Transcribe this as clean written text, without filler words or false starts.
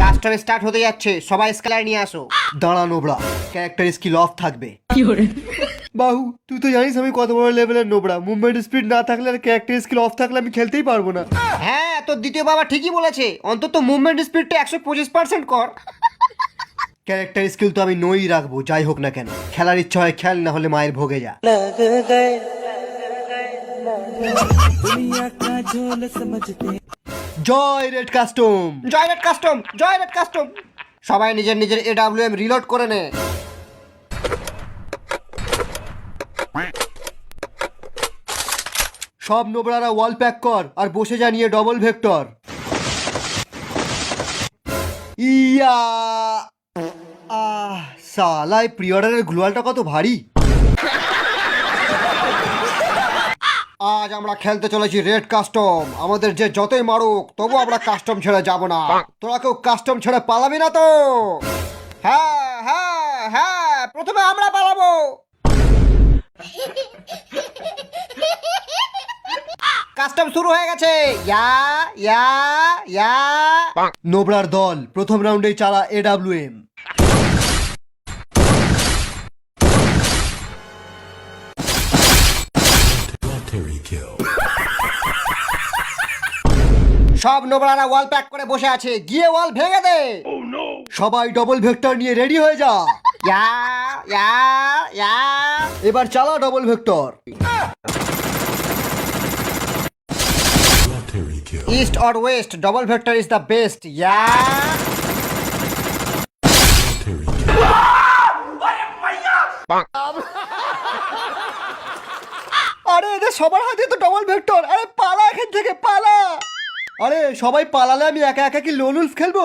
Custom start হতে যাচ্ছে, সবাই স্কেলার নিয়ে আসো। দাঁড়া নোবড়া, ক্যারেক্টার স্কিল অফ থাকবে। বাহু, তুই তো জানিস আমি কত বড় লেভেলের নোবড়া। মুভমেন্ট স্পিড না থাকলে আর ক্যারেক্টার স্কিল অফ থাকলে আমি খেলতেই পারবো না। হ্যাঁ, তোর দ্বিতীয় বাবা ঠিকই বলেছে, অন্তত মুভমেন্ট স্পিডটা 125% কর। ক্যারেক্টার স্কিল তো আমি নই রাখবো, যাই হোক না কেন। খেলার ইচ্ছা হয় খেল, না হলে মায়ের ভোগে যা। জয় রেড কাস্টম, জয় রেড কাস্টম, জয় রেড কাস্টম। সবাই নিজের নিজের AWM রিলোড করে নে। সব নোবরারা ওয়াল প্যাক কর আর বসে যা নিয়ে ডবল ভেক্টর। ইয়া সালাই প্রি অর্ডারের গ্লোয়ালটা কত ভারী। আজ আমরা খেলতে চলেছি রেড কাস্টম। আমাদের যে যতই মারুক তবু আমরা কাস্টম ছেড়ে যাব না। তোরা কেউ কাস্টম ছেড়ে পালাবি না তো? হ্যাঁ হ্যাঁ হ্যাঁ, প্রথমে আমরা পালাবো। কাস্টম শুরু হয়ে গেছে। ইয়া ইয়া ইয়া। নোবরার দল প্রথম রাউন্ডেই চালা AWM। সব নোবরারা ওয়াল প্যাক করে বসে আছে, গিয়ে ওয়াল ভেঙে দে। সবাই ডবল ভেক্টর নিয়ে রেডি হয়ে যা। ইয়া ইয়া ইয়া। এবার চালা double vector. East or west, double vector is the best. Yeah. আরে এদের সবার হাতে তো ডবল ভেক্টর। আরে পালা এখান থেকে, পালা। আরে সবাই পালালে আমি একা একা কি লোন উলফ খেলবো?